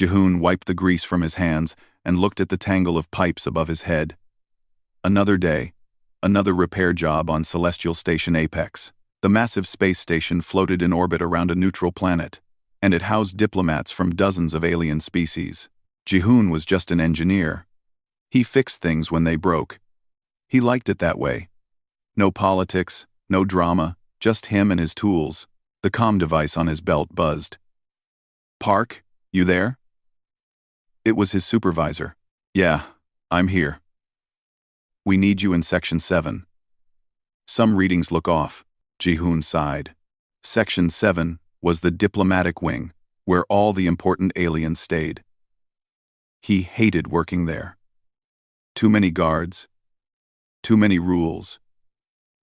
Jihoon wiped the grease from his hands and looked at the tangle of pipes above his head. Another day, another repair job on Celestial Station Apex. The massive space station floated in orbit around a neutral planet, and it housed diplomats from dozens of alien species. Jihoon was just an engineer. He fixed things when they broke. He liked it that way. No politics, no drama, just him and his tools. The comm device on his belt buzzed. "Park, you there?" It was his supervisor. "Yeah, I'm here. We need you in Section 7. Some readings look off." Jihoon sighed. Section 7 was the diplomatic wing, where all the important aliens stayed. He hated working there. Too many guards. Too many rules.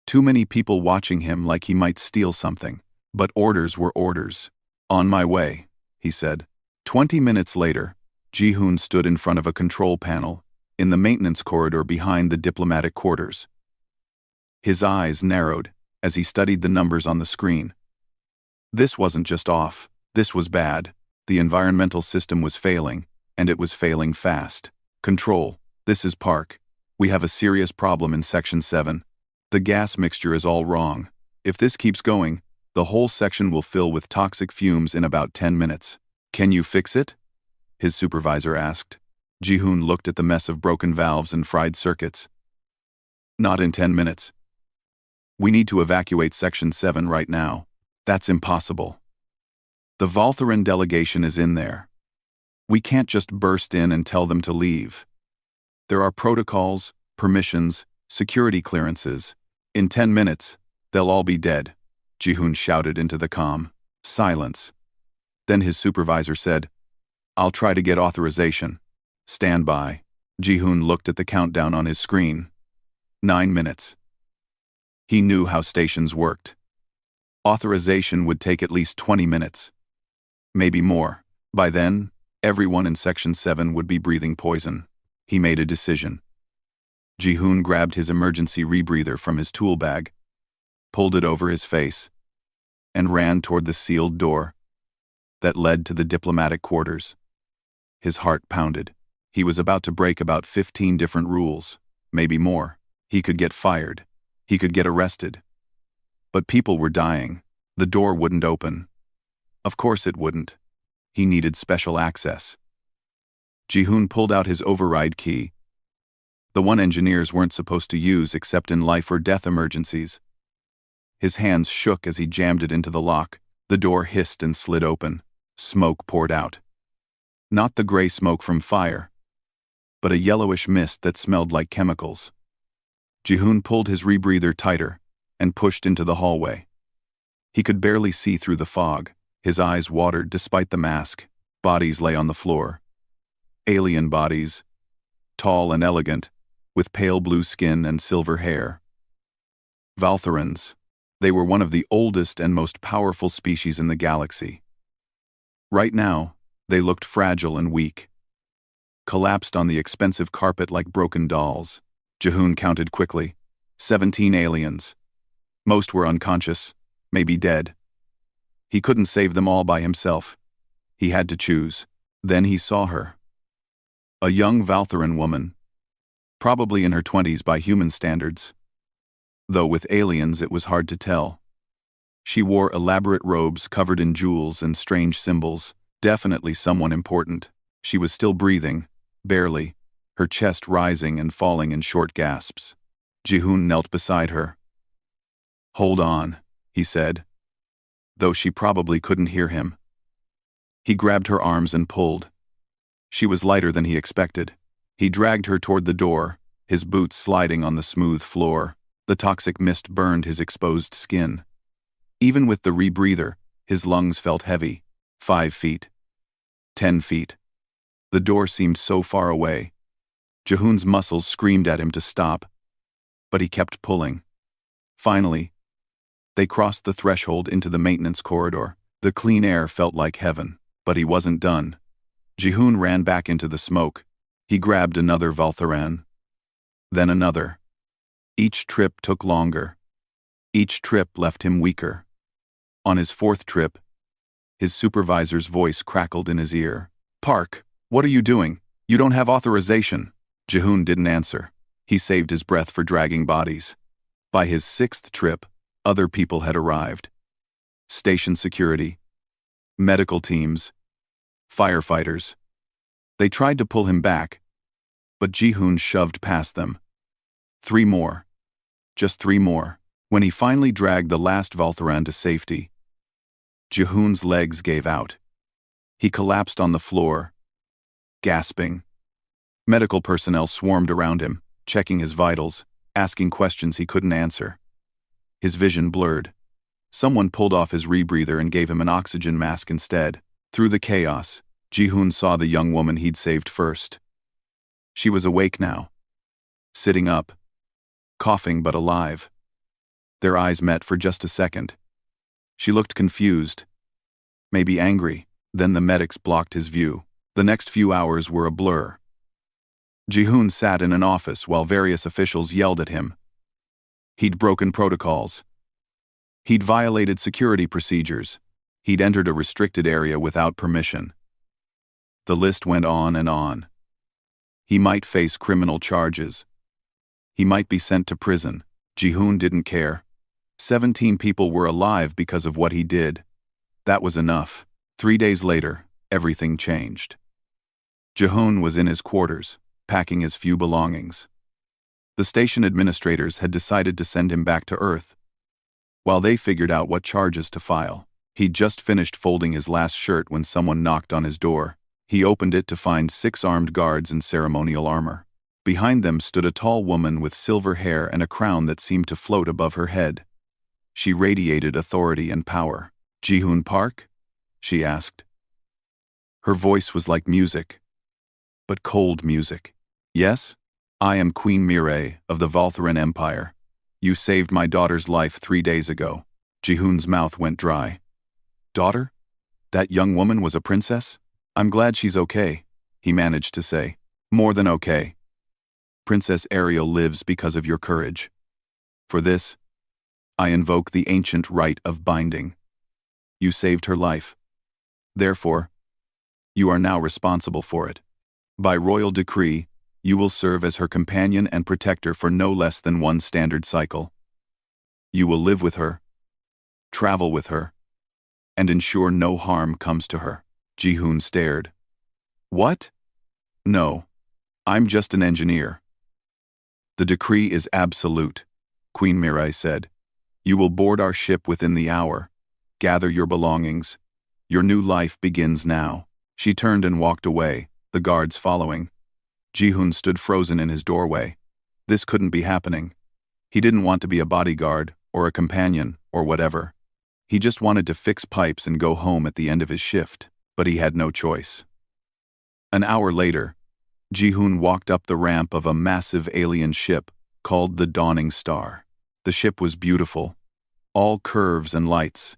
Too many people watching him like he might steal something. But orders were orders. "On my way," he said. 20 minutes later, Jihoon stood in front of a control panel in the maintenance corridor behind the diplomatic quarters. His eyes narrowed as he studied the numbers on the screen. This wasn't just off, this was bad. The environmental system was failing, and it was failing fast. "Control, this is Park. We have a serious problem in Section 7. The gas mixture is all wrong. If this keeps going, the whole section will fill with toxic fumes in about 10 minutes. Can you fix it?" his supervisor asked. Jihoon looked at the mess of broken valves and fried circuits. "Not in 10 minutes. We need to evacuate Section 7 right now." "That's impossible. The Valtharan delegation is in there. We can't just burst in and tell them to leave. There are protocols, permissions, security clearances. In 10 minutes, they'll all be dead," Jihoon shouted into the comm. Silence. Then his supervisor said, "I'll try to get authorization. Stand by." Jihoon looked at the countdown on his screen. 9 minutes. He knew how stations worked. Authorization would take at least 20 minutes. Maybe more. By then, everyone in Section 7 would be breathing poison. He made a decision. Jihoon grabbed his emergency rebreather from his tool bag, pulled it over his face, and ran toward the sealed door that led to the diplomatic quarters. His heart pounded. He was about to break about 15 different rules, maybe more. He could get fired. He could get arrested. But people were dying. The door wouldn't open. Of course it wouldn't. He needed special access. Jihoon pulled out his override key, the one engineers weren't supposed to use except in life or death emergencies. His hands shook as he jammed it into the lock. The door hissed and slid open. Smoke poured out. Not the gray smoke from fire, but a yellowish mist that smelled like chemicals. Jihoon pulled his rebreather tighter and pushed into the hallway. He could barely see through the fog. His eyes watered despite the mask. Bodies lay on the floor. Alien bodies, tall and elegant, with pale blue skin and silver hair. Valtharans. They were one of the oldest and most powerful species in the galaxy. Right now, they looked fragile and weak, collapsed on the expensive carpet like broken dolls. Jihoon counted quickly. 17 aliens. Most were unconscious, maybe dead. He couldn't save them all by himself. He had to choose. Then he saw her. A young Valtharan woman, probably in her 20s by human standards. Though with aliens it was hard to tell. She wore elaborate robes covered in jewels and strange symbols, definitely someone important. She was still breathing, barely, her chest rising and falling in short gasps. Jihoon knelt beside her. "Hold on," he said, though she probably couldn't hear him. He grabbed her arms and pulled. She was lighter than he expected. He dragged her toward the door, his boots sliding on the smooth floor. The toxic mist burned his exposed skin. Even with the rebreather, his lungs felt heavy. 5 feet. 10 feet. The door seemed so far away. Jihoon's muscles screamed at him to stop, but he kept pulling. Finally, they crossed the threshold into the maintenance corridor. The clean air felt like heaven, but he wasn't done. Jihoon ran back into the smoke. He grabbed another Valtharan. Then another. Each trip took longer. Each trip left him weaker. On his 4th trip, his supervisor's voice crackled in his ear. Park, what are you doing? You don't have authorization. Jihoon didn't answer. He saved his breath for dragging bodies. By his sixth trip, other people had arrived. Station security, medical teams, firefighters. They tried to pull him back, but Jihoon shoved past them. 3 more. Just 3 more. When he finally dragged the last Valtharan to safety, Jihoon's legs gave out. He collapsed on the floor, gasping. Medical personnel swarmed around him, checking his vitals, asking questions he couldn't answer. His vision blurred. Someone pulled off his rebreather and gave him an oxygen mask instead. Through the chaos, Jihoon saw the young woman he'd saved first. She was awake now, sitting up, coughing but alive. Their eyes met for just a second. She looked confused, maybe angry. Then the medics blocked his view. The next few hours were a blur. Jihoon sat in an office while various officials yelled at him. He'd broken protocols. He'd violated security procedures. He'd entered a restricted area without permission. The list went on and on. He might face criminal charges. He might be sent to prison. Jihoon didn't care. 17 people were alive because of what he did. That was enough. 3 days later, everything changed. Jihoon was in his quarters, packing his few belongings. The station administrators had decided to send him back to Earth. While they figured out what charges to file, he'd just finished folding his last shirt when someone knocked on his door. He opened it to find 6 armed guards in ceremonial armor. Behind them stood a tall woman with silver hair and a crown that seemed to float above her head. She radiated authority and power. Jihoon Park? She asked. Her voice was like music, but cold music. Yes? I am Queen Mireille of the Valtharan Empire. You saved my daughter's life 3 days ago. Jihoon's mouth went dry. Daughter? That young woman was a princess? I'm glad she's okay, he managed to say. More than okay. Princess Ariel lives because of your courage. For this, I invoke the ancient rite of binding. You saved her life. Therefore, you are now responsible for it. By royal decree, you will serve as her companion and protector for no less than 1 standard cycle. You will live with her, travel with her, and ensure no harm comes to her. Jihoon stared. What? No, I'm just an engineer. The decree is absolute, Queen Mireille said. You will board our ship within the hour. Gather your belongings. Your new life begins now. She turned and walked away, the guards following. Jihoon stood frozen in his doorway. This couldn't be happening. He didn't want to be a bodyguard, or a companion, or whatever. He just wanted to fix pipes and go home at the end of his shift, but he had no choice. An hour later, Jihoon walked up the ramp of a massive alien ship called the Dawning Star. The ship was beautiful, all curves and lights.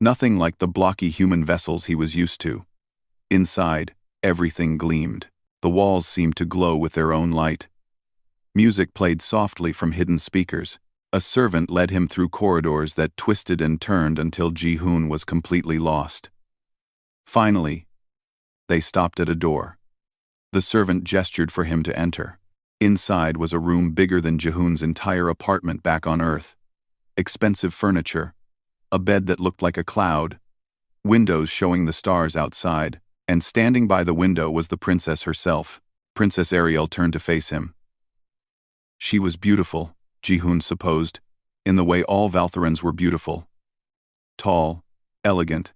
Nothing like the blocky human vessels he was used to. Inside, everything gleamed. The walls seemed to glow with their own light. Music played softly from hidden speakers. A servant led him through corridors that twisted and turned until Jihoon was completely lost. Finally, they stopped at a door. The servant gestured for him to enter. Inside was a room bigger than Jihoon's entire apartment back on Earth. Expensive furniture, a bed that looked like a cloud, windows showing the stars outside, and standing by the window was the princess herself. Princess Ariel turned to face him. She was beautiful, Jihoon supposed, in the way all Valtharans were beautiful. Tall, elegant,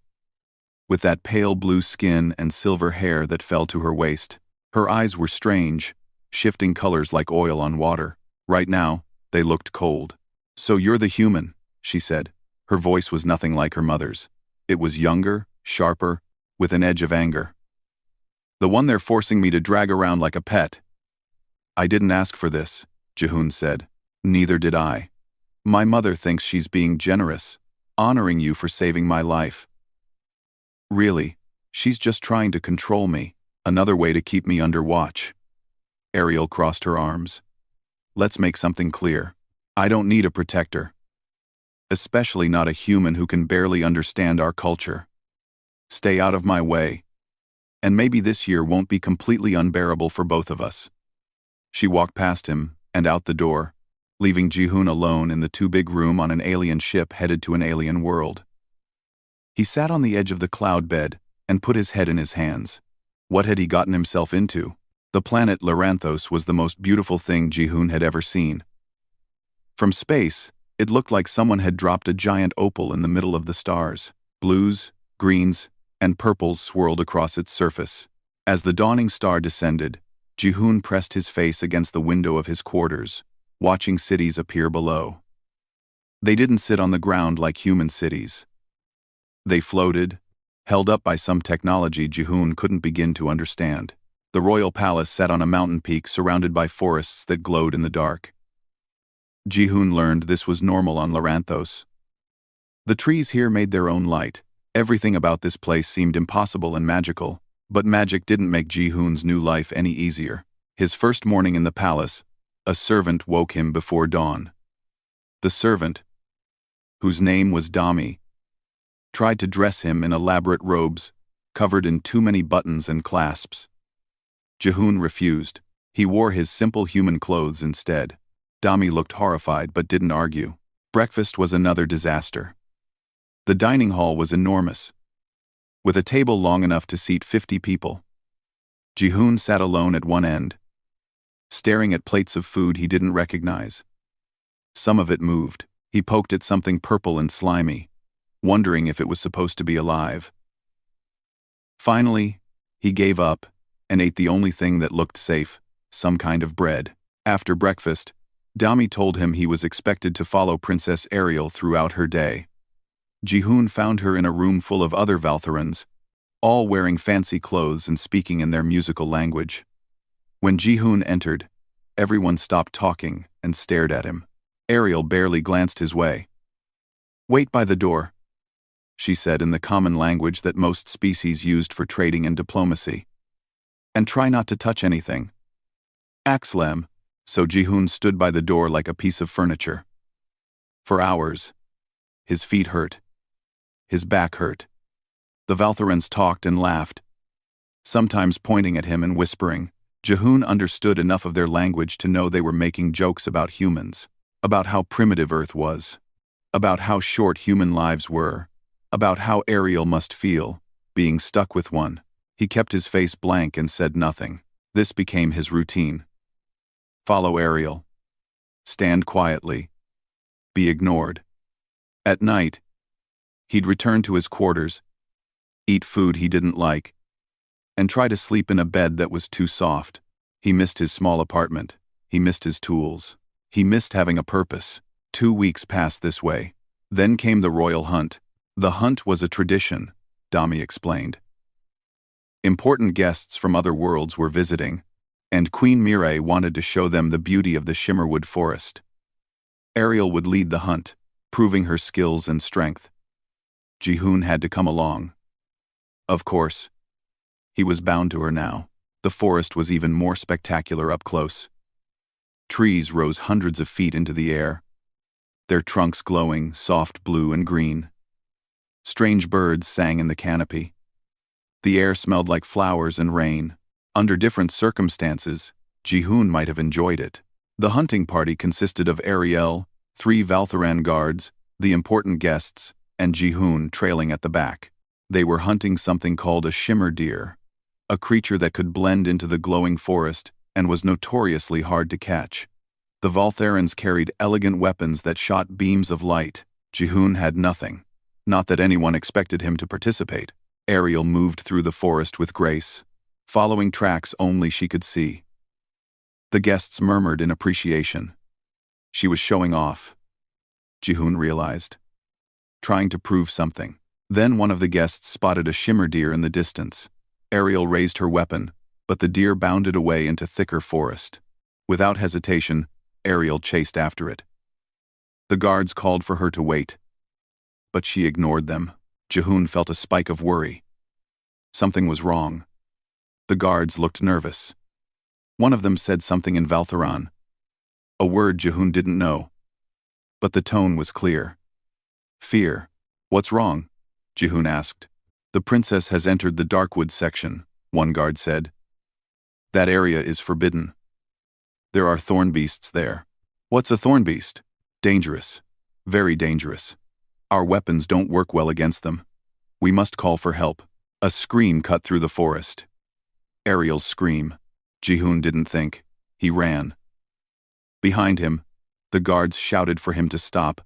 with that pale blue skin and silver hair that fell to her waist. Her eyes were strange, shifting colors like oil on water. Right now, they looked cold. So you're the human, she said. Her voice was nothing like her mother's. It was younger, sharper, with an edge of anger. The one they're forcing me to drag around like a pet. I didn't ask for this, Jihoon said. Neither did I. My mother thinks she's being generous, honoring you for saving my life. Really, she's just trying to control me, another way to keep me under watch. Ariel crossed her arms. Let's make something clear. I don't need a protector. Especially not a human who can barely understand our culture. Stay out of my way. And maybe this year won't be completely unbearable for both of us. She walked past him and out the door, leaving Ji-hoon alone in the too-big room on an alien ship headed to an alien world. He sat on the edge of the cloud bed and put his head in his hands. What had he gotten himself into? The planet Loranthos was the most beautiful thing Ji-hoon had ever seen. From space, it looked like someone had dropped a giant opal in the middle of the stars. Blues, greens, and purples swirled across its surface. As the dawning star descended, Ji-hoon pressed his face against the window of his quarters, watching cities appear below. They didn't sit on the ground like human cities. They floated, held up by some technology Ji-hoon couldn't begin to understand. The royal palace sat on a mountain peak surrounded by forests that glowed in the dark. Ji-hoon learned this was normal on Loranthos. The trees here made their own light. Everything about this place seemed impossible and magical, but magic didn't make Ji-hoon's new life any easier. His first morning in the palace, a servant woke him before dawn. The servant, whose name was Dami, tried to dress him in elaborate robes, covered in too many buttons and clasps. Ji-hoon refused. He wore his simple human clothes instead. Dami looked horrified but didn't argue. Breakfast was another disaster. The dining hall was enormous, with a table long enough to seat 50 people. Ji-hoon sat alone at one end, staring at plates of food he didn't recognize. Some of it moved. He poked at something purple and slimy, wondering if it was supposed to be alive. Finally, he gave up and ate the only thing that looked safe, some kind of bread. After breakfast, Dami told him he was expected to follow Princess Ariel throughout her day. Ji-hoon found her in a room full of other Valthorans, all wearing fancy clothes and speaking in their musical language. When Ji-hoon entered, everyone stopped talking and stared at him. Ariel barely glanced his way. "Wait by the door," she said in the common language that most species used for trading and diplomacy. "And try not to touch anything." Axlem, so Ji-hoon stood by the door like a piece of furniture. For hours, his feet hurt. His back hurt. The Valthorans talked and laughed, sometimes pointing at him and whispering. Ji-hoon understood enough of their language to know they were making jokes about humans, about how primitive Earth was, about how short human lives were, about how Ariel must feel, being stuck with one. He kept his face blank and said nothing. This became his routine. Follow Ariel. Stand quietly. Be ignored. At night, he'd return to his quarters, eat food he didn't like, and try to sleep in a bed that was too soft. He missed his small apartment. He missed his tools. He missed having a purpose. 2 weeks passed this way. Then came the royal hunt. The hunt was a tradition, Dami explained. Important guests from other worlds were visiting, and Queen Mireille wanted to show them the beauty of the Shimmerwood forest. Ariel would lead the hunt, proving her skills and strength. Ji-hoon had to come along. Of course, he was bound to her now. The forest was even more spectacular up close. Trees rose hundreds of feet into the air, their trunks glowing soft blue and green. Strange birds sang in the canopy. The air smelled like flowers and rain. Under different circumstances, Ji-hoon might have enjoyed it. The hunting party consisted of Ariel, 3 Valthoran guards, the important guests, and Ji-hoon trailing at the back. They were hunting something called a shimmer deer, a creature that could blend into the glowing forest and was notoriously hard to catch. The Valtharans carried elegant weapons that shot beams of light. Ji-hoon had nothing. Not that anyone expected him to participate. Ariel moved through the forest with grace, following tracks only she could see. The guests murmured in appreciation. She was showing off, Ji-hoon realized, trying to prove something. Then one of the guests spotted a shimmer deer in the distance. Ariel raised her weapon, but the deer bounded away into thicker forest. Without hesitation, Ariel chased after it. The guards called for her to wait, but she ignored them. Ji-hoon felt a spike of worry. Something was wrong. The guards looked nervous. One of them said something in Valthoran, a word Ji-hoon didn't know, but the tone was clear. Fear. What's wrong? Ji-hoon asked. The princess has entered the Darkwood section, one guard said. That area is forbidden. There are thorn beasts there. What's a thorn beast? Dangerous. Very dangerous. Our weapons don't work well against them. We must call for help. A scream cut through the forest. Ariel's scream. Ji-hoon didn't think. He ran. Behind him, the guards shouted for him to stop,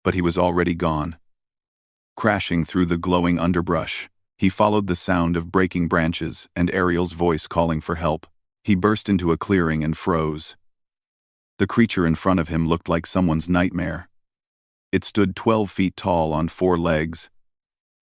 but he was already gone. Crashing through the glowing underbrush, he followed the sound of breaking branches and Ariel's voice calling for help. He burst into a clearing and froze. The creature in front of him looked like someone's nightmare. It stood 12 feet tall on 4 legs,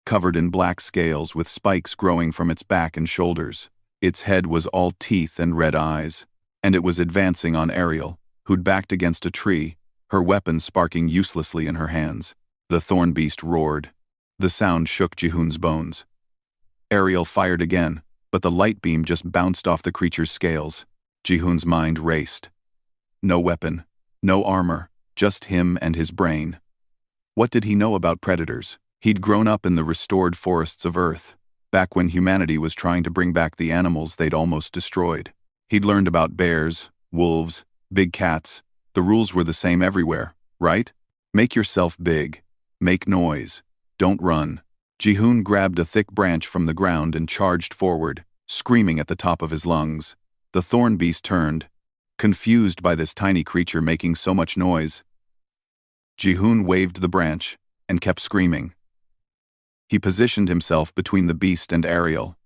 covered in black scales with spikes growing from its back and shoulders. Its head was all teeth and red eyes, and it was advancing on Ariel, who'd backed against a tree, her weapon sparking uselessly in her hands. The thorn beast roared. The sound shook Ji-hoon's bones. Ariel fired again, but the light beam just bounced off the creature's scales. Ji-hoon's mind raced. No weapon, no armor, just him and his brain. What did he know about predators? He'd grown up in the restored forests of Earth, back when humanity was trying to bring back the animals they'd almost destroyed. He'd learned about bears, wolves, big cats. The rules were the same everywhere, right? Make yourself big. Make noise. Don't run. Ji-hoon grabbed a thick branch from the ground and charged forward, screaming at the top of his lungs. The thorn beast turned, confused by this tiny creature making so much noise. Ji-hoon waved the branch and kept screaming. He positioned himself between the beast and Ariel.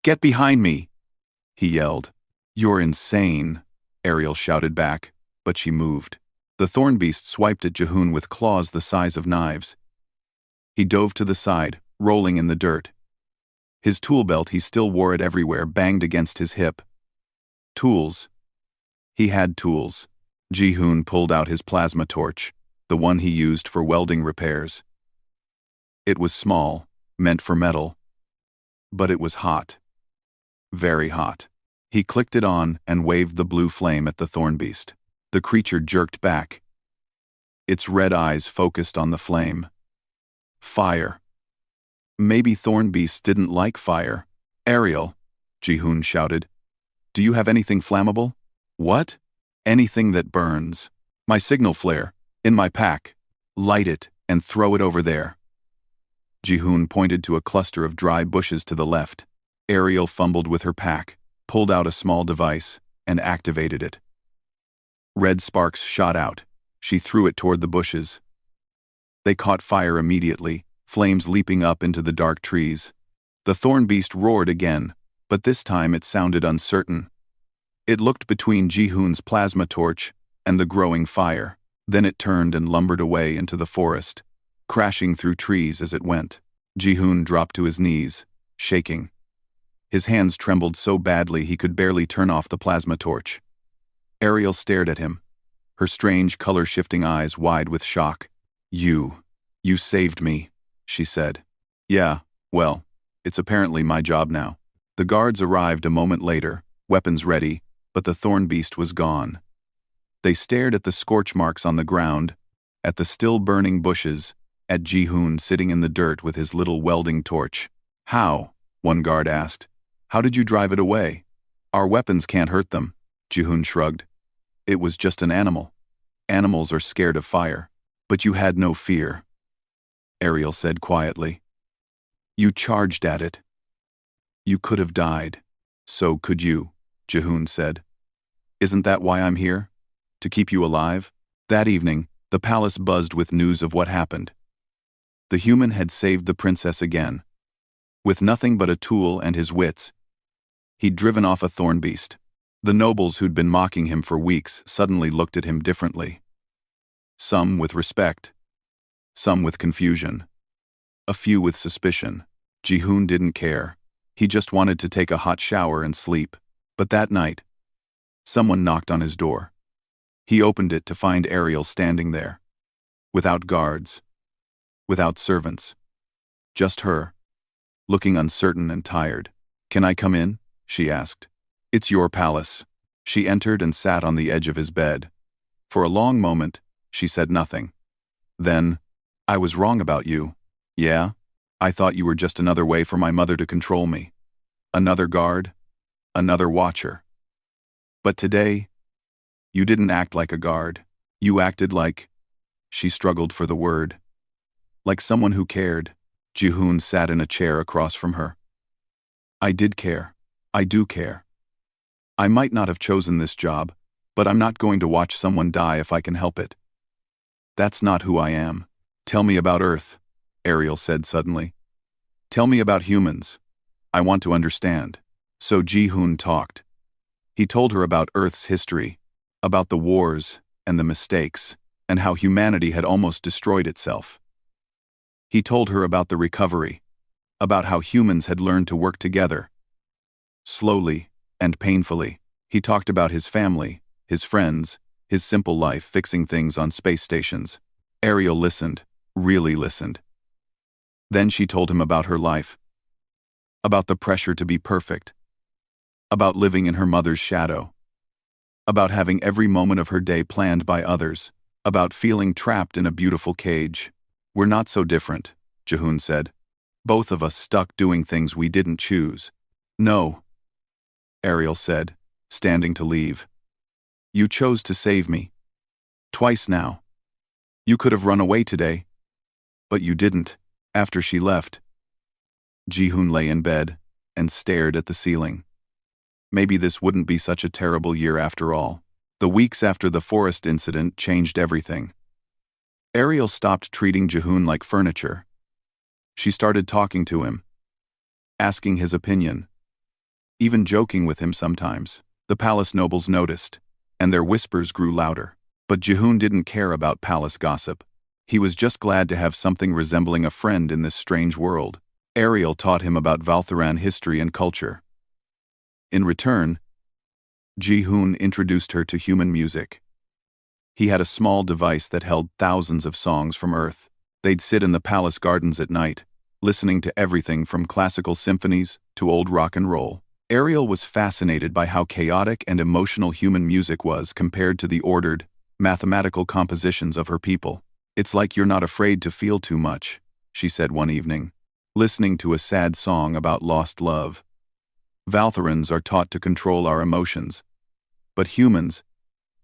"Get behind me!" he yelled. "You're insane," Ariel shouted back, but she moved. The thorn beast swiped at Ji-hoon with claws the size of knives. He dove to the side, rolling in the dirt. His tool belt, he still wore it everywhere, banged against his hip. Tools. He had tools. Ji-hoon pulled out his plasma torch, the one he used for welding repairs. It was small, meant for metal, but it was hot. Very hot. He clicked it on and waved the blue flame at the thorn beast. The creature jerked back. Its red eyes focused on the flame. Fire. Maybe thorn beasts didn't like fire. "Ariel," Ji-hoon shouted, "do you have anything flammable?" "What?" "Anything that burns. My signal flare, in my pack. Light it and throw it over there." Ji-hoon pointed to a cluster of dry bushes to the left. Ariel fumbled with her pack, pulled out a small device, and activated it. Red sparks shot out. She threw it toward the bushes. They caught fire immediately, flames leaping up into the dark trees. The thorn beast roared again, but this time it sounded uncertain. It looked between Ji-hoon's plasma torch and the growing fire. Then it turned and lumbered away into the forest, crashing through trees as it went. Ji-hoon dropped to his knees, shaking. His hands trembled so badly he could barely turn off the plasma torch. Ariel stared at him, her strange color-shifting eyes wide with shock. You saved me," she said. "Yeah, well, it's apparently my job now." The guards arrived a moment later, weapons ready, but the thorn beast was gone. They stared at the scorch marks on the ground, at the still burning bushes, at Ji-hoon sitting in the dirt with his little welding torch. "How?" one guard asked. "How did you drive it away?" "Our weapons can't hurt them," Ji-hoon shrugged. "It was just an animal. Animals are scared of fire." "But you had no fear," Ariel said quietly. "You charged at it. You could have died." "So could you," Ji-hoon said. "Isn't that why I'm here? To keep you alive?" That evening, the palace buzzed with news of what happened. The human had saved the princess again. With nothing but a tool and his wits, he'd driven off a thorn beast. The nobles who'd been mocking him for weeks suddenly looked at him differently. Some with respect, some with confusion, a few with suspicion. Ji-hoon didn't care. He just wanted to take a hot shower and sleep. But that night, someone knocked on his door. He opened it to find Ariel standing there, without guards, without servants, just her, looking uncertain and tired. "Can I come in?" she asked. "It's your palace." She entered and sat on the edge of his bed. For a long moment, she said nothing. Then, "I was wrong about you." "Yeah? I thought you were just another way for my mother to control me." Another guard, another watcher. But today, you didn't act like a guard. You acted like, she struggled for the word, like someone who cared. Jihoon sat in a chair across from her. I did care. I do care. I might not have chosen this job, but I'm not going to watch someone die if I can help it. That's not who I am. Tell me about Earth, Ariel said suddenly. Tell me about humans. I want to understand. So Ji-hoon talked. He told her about Earth's history, about the wars and the mistakes, and how humanity had almost destroyed itself. He told her about the recovery, about how humans had learned to work together. Slowly and painfully, he talked about his family, his friends, his simple life fixing things on space stations. Ariel listened, really listened. Then she told him about her life, about the pressure to be perfect, about living in her mother's shadow, about having every moment of her day planned by others, about feeling trapped in a beautiful cage. We're not so different, Jihoon said. Both of us stuck doing things we didn't choose. No, Ariel said, standing to leave. You chose to save me. Twice now. You could have run away today, but you didn't. After she left, Jihoon lay in bed and stared at the ceiling. Maybe this wouldn't be such a terrible year after all. The weeks after the forest incident changed everything. Ariel stopped treating Jihoon like furniture. She started talking to him, asking his opinion, even joking with him sometimes. The palace nobles noticed, and their whispers grew louder. But Jihoon didn't care about palace gossip. He was just glad to have something resembling a friend in this strange world. Ariel taught him about Valtharan history and culture. In return, Jihoon introduced her to human music. He had a small device that held thousands of songs from Earth. They'd sit in the palace gardens at night, listening to everything from classical symphonies to old rock and roll. Ariel was fascinated by how chaotic and emotional human music was compared to the ordered, mathematical compositions of her people. It's like you're not afraid to feel too much, she said one evening, listening to a sad song about lost love. Valtharans are taught to control our emotions. But humans,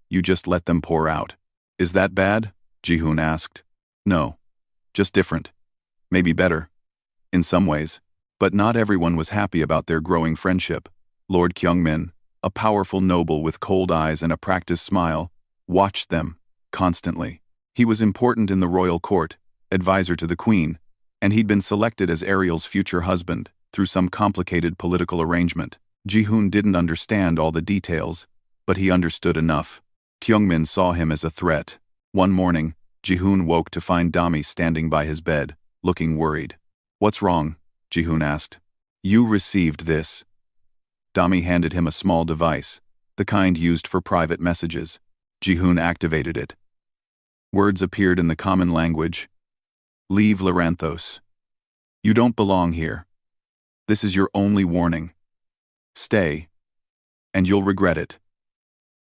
you just let them pour out. Is that bad? Jihoon asked. No. Just different. Maybe better. In some ways. But not everyone was happy about their growing friendship. Lord Kyungmin, a powerful noble with cold eyes and a practiced smile, watched them, constantly. He was important in the royal court, advisor to the queen, and he'd been selected as Ariel's future husband, through some complicated political arrangement. Jihoon didn't understand all the details, but he understood enough. Kyungmin saw him as a threat. One morning, Jihoon woke to find Dami standing by his bed, looking worried. What's wrong? Jihoon asked. You received this. Dami handed him a small device, the kind used for private messages. Jihoon activated it. Words appeared in the common language. Leave Loranthos. You don't belong here. This is your only warning. Stay, and you'll regret it.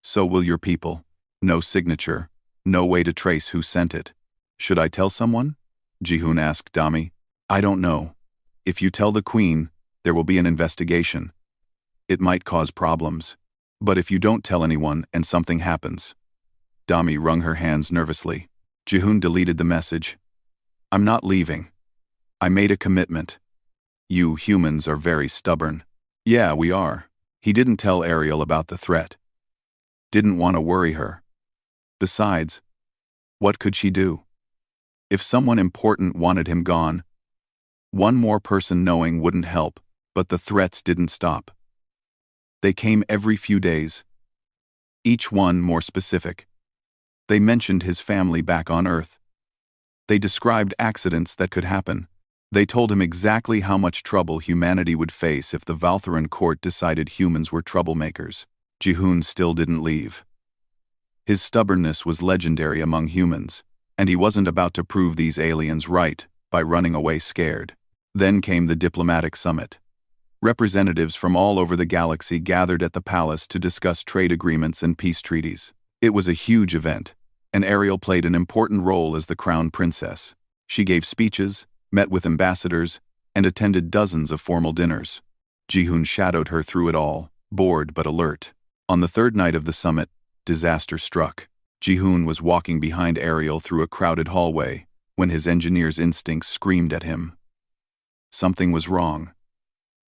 So will your people. No signature, no way to trace who sent it. Should I tell someone? Jihoon asked Dami. I don't know. If you tell the queen, there will be an investigation. It might cause problems. But if you don't tell anyone and something happens. Dami wrung her hands nervously. Jihoon deleted the message. I'm not leaving. I made a commitment. You humans are very stubborn. Yeah, we are. He didn't tell Ariel about the threat. Didn't want to worry her. Besides, what could she do? If someone important wanted him gone, one more person knowing wouldn't help, but the threats didn't stop. They came every few days. Each one more specific. They mentioned his family back on Earth. They described accidents that could happen. They told him exactly how much trouble humanity would face if the Valtharan court decided humans were troublemakers. Jihoon still didn't leave. His stubbornness was legendary among humans, and he wasn't about to prove these aliens right by running away scared. Then came the diplomatic summit. Representatives from all over the galaxy gathered at the palace to discuss trade agreements and peace treaties. It was a huge event, and Ariel played an important role as the crown princess. She gave speeches, met with ambassadors, and attended dozens of formal dinners. Ji-hoon shadowed her through it all, bored but alert. On the third night of the summit, disaster struck. Ji-hoon was walking behind Ariel through a crowded hallway when his engineer's instincts screamed at him. Something was wrong.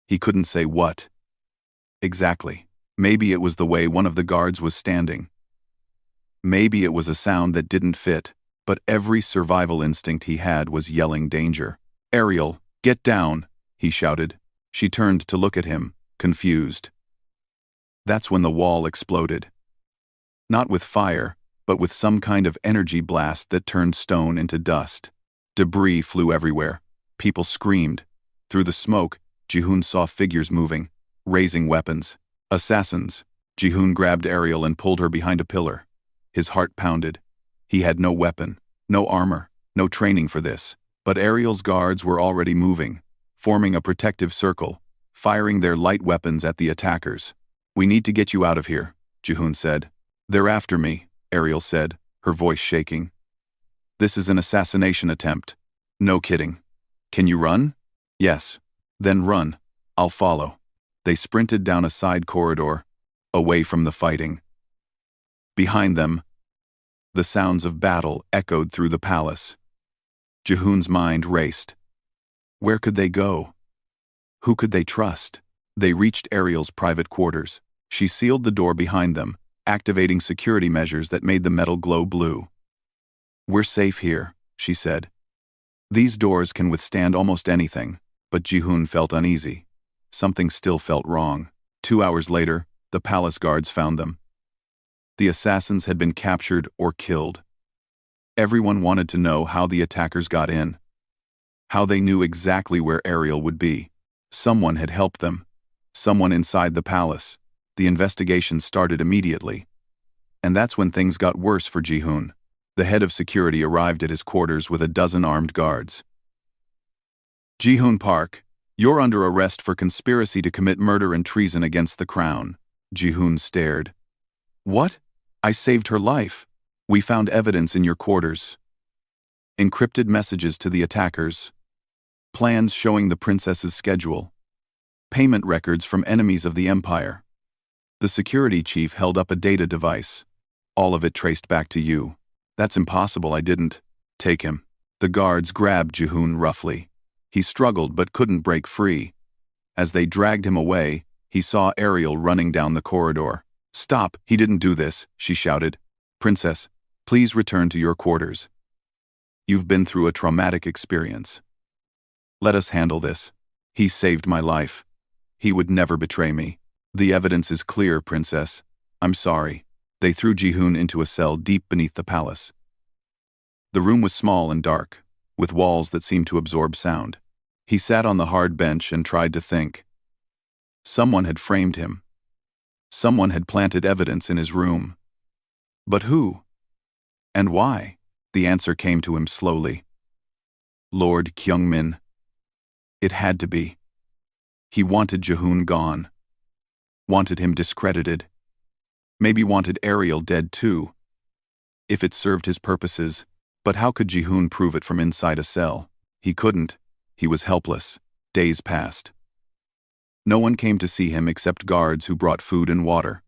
He couldn't say what exactly. Maybe it was the way one of the guards was standing. Maybe it was a sound that didn't fit, but every survival instinct he had was yelling danger. "Ariel, get down!" he shouted. She turned to look at him, confused. That's when the wall exploded. Not with fire, but with some kind of energy blast that turned stone into dust. Debris flew everywhere. People screamed. Through the smoke, Ji-hoon saw figures moving, raising weapons. Assassins. Ji-hoon grabbed Ariel and pulled her behind a pillar. His heart pounded. He had no weapon, no armor, no training for this. But Ariel's guards were already moving, forming a protective circle, firing their light weapons at the attackers. "We need to get you out of here," Ji-hoon said. "They're after me," Ariel said, her voice shaking. "This is an assassination attempt." "No kidding. Can you run?" "Yes." "Then run. I'll follow." They sprinted down a side corridor, away from the fighting. Behind them, the sounds of battle echoed through the palace. Ji-hoon's mind raced. Where could they go? Who could they trust? They reached Ariel's private quarters. She sealed the door behind them, activating security measures that made the metal glow blue. "We're safe here," she said. These doors can withstand almost anything, but Ji-hoon felt uneasy. Something still felt wrong. 2 hours later, the palace guards found them. The assassins had been captured or killed. Everyone wanted to know how the attackers got in. How they knew exactly where Ariel would be. Someone had helped them. Someone inside the palace. The investigation started immediately. And that's when things got worse for Ji-hoon. The head of security arrived at his quarters with a dozen armed guards. "Ji-hoon Park, you're under arrest for conspiracy to commit murder and treason against the crown." Ji-hoon stared. "What? I saved her life. We found evidence in your quarters. Encrypted messages to the attackers. Plans showing the princess's schedule. Payment records from enemies of the empire." The security chief held up a data device. "All of it traced back to you." "That's impossible, I didn't." "Take him." The guards grabbed Ji-hoon roughly. He struggled but couldn't break free. As they dragged him away, he saw Ariel running down the corridor. "Stop, he didn't do this," she shouted. "Princess, please return to your quarters. You've been through a traumatic experience. Let us handle this. He saved my life. He would never betray me. The evidence is clear, Princess. I'm sorry." They threw Ji-hoon into a cell deep beneath the palace. The room was small and dark, with walls that seemed to absorb sound. He sat on the hard bench and tried to think. Someone had framed him. Someone had planted evidence in his room. But who? And why? The answer came to him slowly. Lord Kyungmin. It had to be. He wanted Ji-hoon gone. Wanted him discredited. Maybe wanted Ariel dead too. If it served his purposes. But how could Ji-hoon prove it from inside a cell? He couldn't. He was helpless. Days passed. No one came to see him except guards who brought food and water.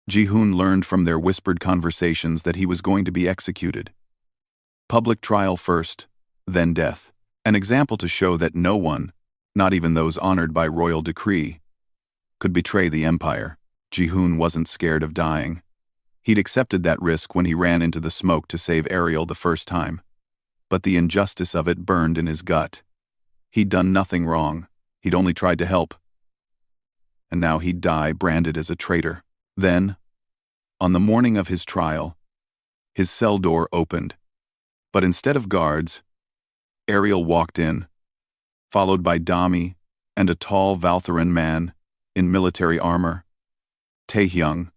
Ji-hoon learned from their whispered conversations that he was going to be executed. Public trial first, then death. An example to show that no one, not even those honored by royal decree, could betray the empire. Ji-hoon wasn't scared of dying. He'd accepted that risk when he ran into the smoke to save Ariel the first time. But the injustice of it burned in his gut. He'd done nothing wrong. He'd only tried to help. And now he'd die branded as a traitor. Then, on the morning of his trial, his cell door opened. But instead of guards, Ariel walked in, followed by Dami and a tall Valtharan man in military armor. Taehyung,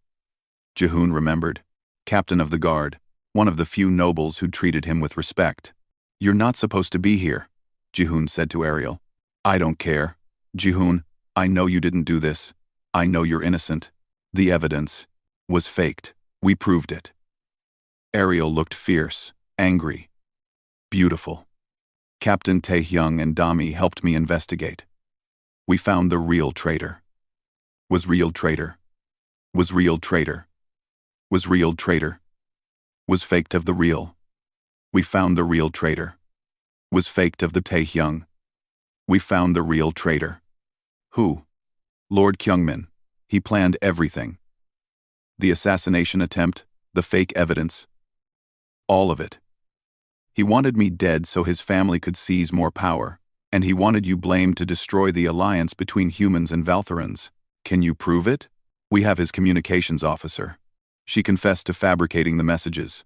Ji-hoon remembered, captain of the guard, one of the few nobles who treated him with respect. "You're not supposed to be here," Ji-hoon said to Ariel. "I don't care. Ji-hoon, I know you didn't do this. I know you're innocent. The evidence was faked. We proved it." Ariel looked fierce, angry, beautiful. "Captain Taehyung and Dami helped me investigate. We found the real traitor. Was real traitor. Was real traitor. Was real traitor. Was faked of the real. We found the real traitor. Was faked of the Taehyung. We found the real traitor. Who? Lord Kyungmin. He planned everything. The assassination attempt, the fake evidence. All of it. He wanted me dead so his family could seize more power, and he wanted you blamed to destroy the alliance between humans and Valthorans. Can you prove it? We have his communications officer. She confessed to fabricating the messages.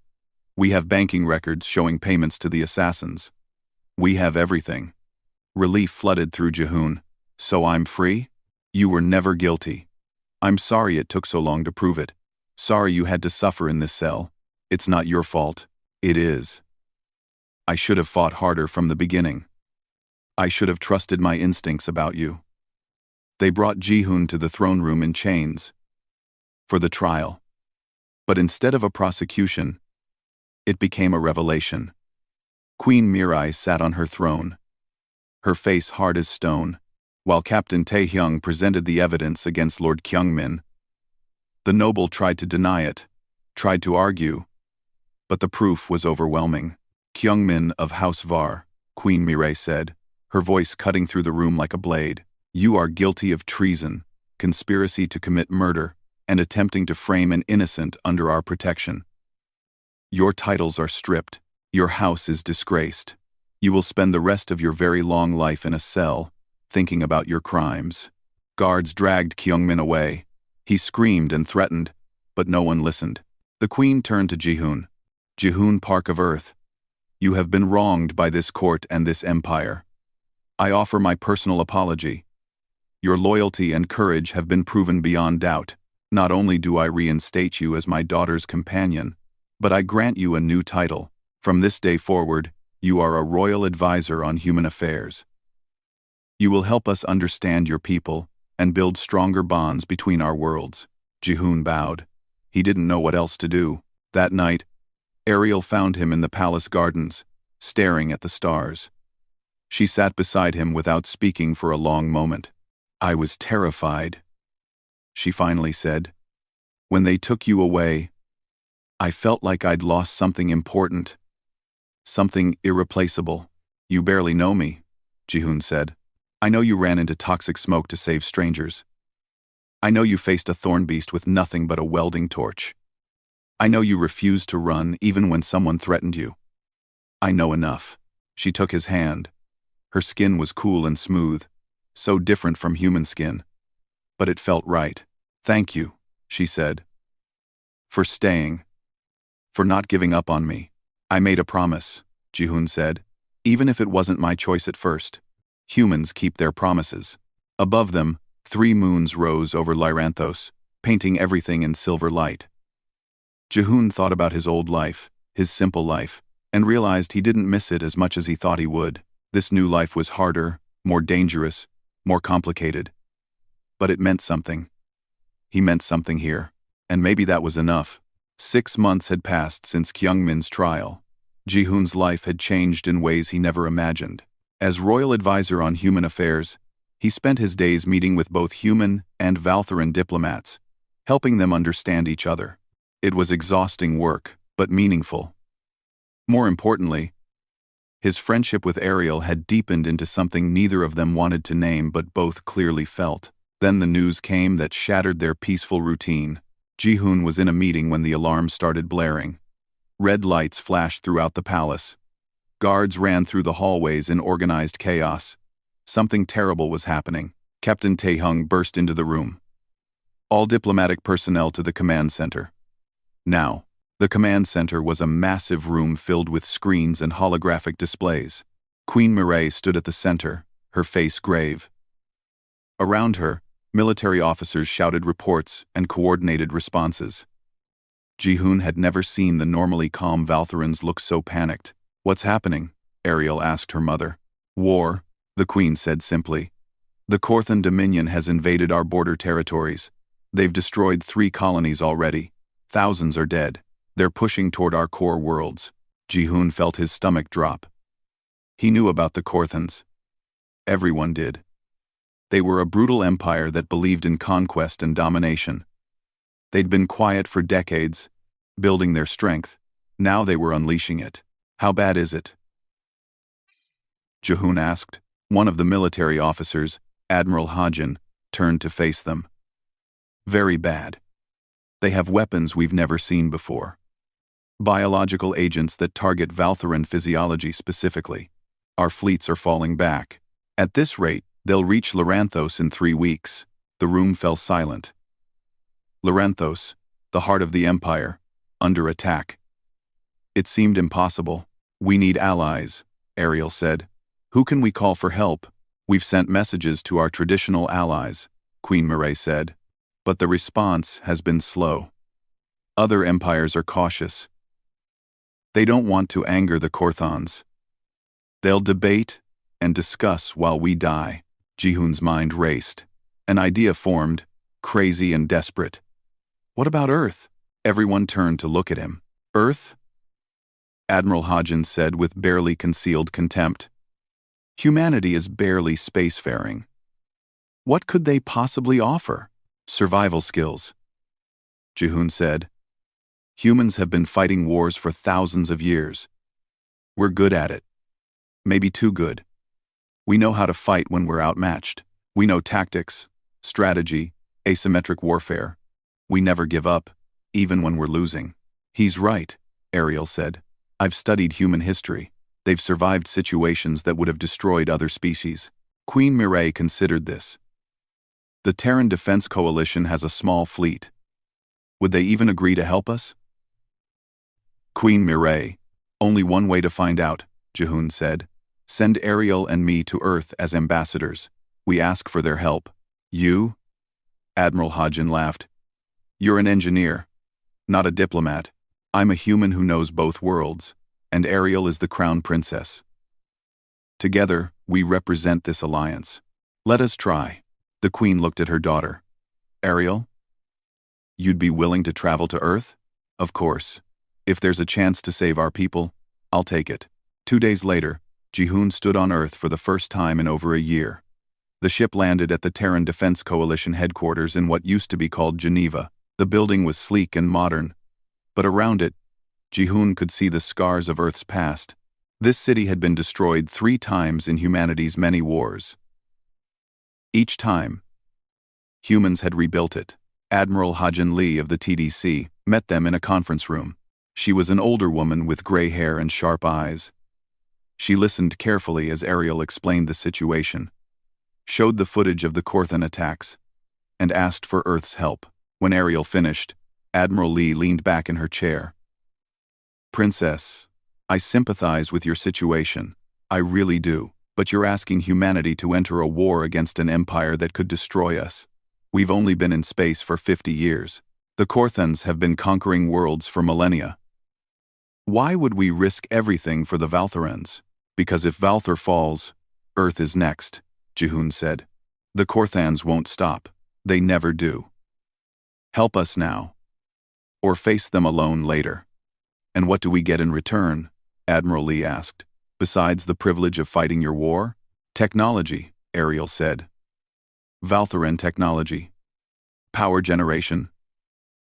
We have banking records showing payments to the assassins. We have everything. Relief flooded through Jihoon. So I'm free? You were never guilty. I'm sorry it took so long to prove it. Sorry you had to suffer in this cell. It's not your fault. It is. I should have fought harder from the beginning. I should have trusted my instincts about you. They brought Jihoon to the throne room in chains. For the trial. But instead of a prosecution, it became a revelation. Queen Mirai sat on her throne, her face hard as stone, while Captain Taehyung presented the evidence against Lord Kyungmin. The noble tried to deny it, tried to argue, but the proof was overwhelming. Kyungmin of House Var, Queen Mirai said, her voice cutting through the room like a blade. You are guilty of treason, conspiracy to commit murder, and attempting to frame an innocent under our protection. Your titles are stripped. Your house is disgraced. You will spend the rest of your very long life in a cell, thinking about your crimes. Guards dragged Kyungmin away. He screamed and threatened, but no one listened. The queen turned to Jihoon. Jihoon Park of Earth, you have been wronged by this court and this empire. I offer my personal apology. Your loyalty and courage have been proven beyond doubt. Not only do I reinstate you as my daughter's companion, but I grant you a new title. From this day forward, you are a royal advisor on human affairs. You will help us understand your people and build stronger bonds between our worlds. Jihoon bowed. He didn't know what else to do. That night, Ariel found him in the palace gardens, staring at the stars. She sat beside him without speaking for a long moment. I was terrified, she finally said. When they took you away, I felt like I'd lost something important. Something irreplaceable. You barely know me, Jihoon said. I know you ran into toxic smoke to save strangers. I know you faced a thorn beast with nothing but a welding torch. I know you refused to run even when someone threatened you. I know enough. She took his hand. Her skin was cool and smooth, so different from human skin. But it felt right. Thank you, she said. For staying. For not giving up on me. I made a promise, Jihoon said, even if it wasn't my choice at first. Humans keep their promises. Above them, 3 moons rose over Lyranthos, painting everything in silver light. Jihoon thought about his old life, his simple life, and realized he didn't miss it as much as he thought he would. This new life was harder, more dangerous, more complicated. But it meant something. He meant something here. And maybe that was enough. 6 months had passed since Kyungmin's trial. Jihoon's life had changed in ways he never imagined. As royal advisor on human affairs, he spent his days meeting with both human and Valthoran diplomats, helping them understand each other. It was exhausting work, but meaningful. More importantly, his friendship with Ariel had deepened into something neither of them wanted to name but both clearly felt. Then the news came that shattered their peaceful routine. Jihoon was in a meeting when the alarm started blaring. Red lights flashed throughout the palace. Guards ran through the hallways in organized chaos. Something terrible was happening. Captain Taehyung burst into the room. All diplomatic personnel to the command center. Now, the command center was a massive room filled with screens and holographic displays. Queen Mirai stood at the center, her face grave. Around her, military officers shouted reports and coordinated responses. Jihoon had never seen the normally calm Valthorans look so panicked. What's happening? Ariel asked her mother. War, the queen said simply. The Korthan Dominion has invaded our border territories. They've destroyed 3 colonies already. Thousands are dead. They're pushing toward our core worlds. Jihoon felt his stomach drop. He knew about the Korthans. Everyone did. They were a brutal empire that believed in conquest and domination. They'd been quiet for decades, building their strength. Now they were unleashing it. How bad is it? Jehun asked. One of the military officers, Admiral Hajin, turned to face them. Very bad. They have weapons we've never seen before. Biological agents that target Valtharan physiology specifically. Our fleets are falling back. At this rate, they'll reach Loranthos in 3 weeks. The room fell silent. Loranthos, the heart of the Empire, under attack. It seemed impossible. We need allies, Ariel said. Who can we call for help? We've sent messages to our traditional allies, Queen Mireille said. But the response has been slow. Other empires are cautious. They don't want to anger the Korthons. They'll debate and discuss while we die. Jehun's mind raced. An idea formed, crazy and desperate. What about Earth? Everyone turned to look at him. Earth? Admiral Hajin said with barely concealed contempt. Humanity is barely spacefaring. What could they possibly offer? Survival skills. Jehun said. Humans have been fighting wars for thousands of years. We're good at it. Maybe too good. We know how to fight when we're outmatched. We know tactics, strategy, asymmetric warfare. We never give up, even when we're losing. He's right, Ariel said. I've studied human history. They've survived situations that would have destroyed other species. Queen Mireille considered this. The Terran Defense Coalition has a small fleet. Would they even agree to help us? Queen Mireille, only one way to find out, Jehun said. Send Ariel and me to Earth as ambassadors. We ask for their help. You? Admiral Hajin laughed. You're an engineer, not a diplomat. I'm a human who knows both worlds, and Ariel is the crown princess. Together, we represent this alliance. Let us try. The queen looked at her daughter. Ariel? You'd be willing to travel to Earth? Of course. If there's a chance to save our people, I'll take it. 2 days later, Jehun stood on Earth for the first time in over a year. The ship landed at the Terran Defense Coalition headquarters in what used to be called Geneva. The building was sleek and modern, but around it, Jehun could see the scars of Earth's past. This city had been destroyed 3 times in humanity's many wars. Each time, humans had rebuilt it. Admiral Hajin Lee of the TDC met them in a conference room. She was an older woman with gray hair and sharp eyes. She listened carefully as Ariel explained the situation, showed the footage of the Korthon attacks, and asked for Earth's help. When Ariel finished, Admiral Lee leaned back in her chair. Princess, I sympathize with your situation. I really do. But you're asking humanity to enter a war against an empire that could destroy us. We've only been in space for 50 years. The Korthons have been conquering worlds for millennia. Why would we risk everything for the Valtharans? Because if Valthar falls, Earth is next, Jehun said. The Korthons won't stop. They never do. Help us now, or face them alone later. And what do we get in return? Admiral Lee asked. Besides the privilege of fighting your war? Technology, Ariel said. Valtharan technology. Power generation.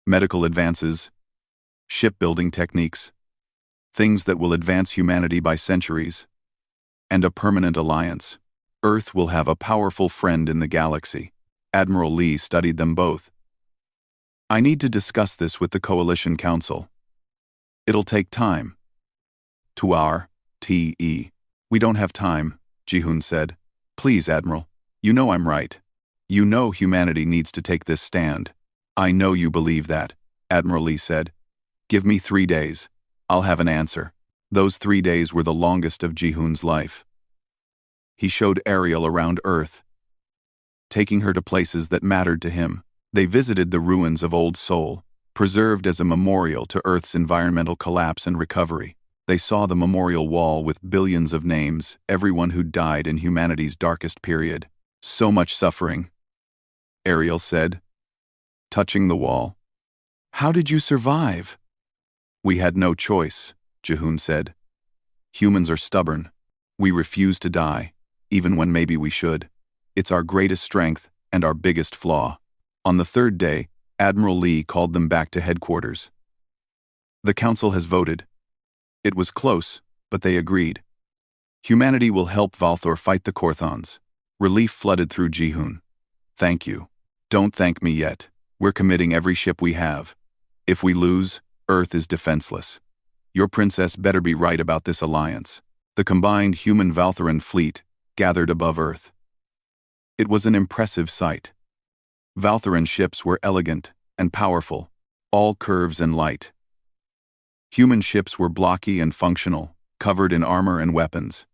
Medical advances. Shipbuilding techniques. Things that will advance humanity by centuries. And a permanent alliance. Earth will have a powerful friend in the galaxy. Admiral Lee studied them both. I need to discuss this with the Coalition Council. It'll take time. T.E. We don't have time, Jehun said. Please, Admiral. You know I'm right. You know humanity needs to take this stand. I know you believe that, Admiral Lee said. Give me 3 days. I'll have an answer. Those 3 days were the longest of Jehun's life. He showed Ariel around Earth, taking her to places that mattered to him. They visited the ruins of Old Sol, preserved as a memorial to Earth's environmental collapse and recovery. They saw the memorial wall with billions of names, everyone who died in humanity's darkest period. So much suffering, Ariel said, touching the wall. How did you survive? We had no choice, Jehun said. Humans are stubborn. We refuse to die, even when maybe we should. It's our greatest strength and our biggest flaw. On the third day, Admiral Lee called them back to headquarters. The council has voted. It was close, but they agreed. Humanity will help Valthor fight the Korthons. Relief flooded through Jihoon. Thank you. Don't thank me yet. We're committing every ship we have. If we lose, Earth is defenseless. Your princess better be right about this alliance. The combined human-Valthoran fleet gathered above Earth. It was an impressive sight. Valthoran ships were elegant and powerful, all curves and light. Human ships were blocky and functional, covered in armor and weapons.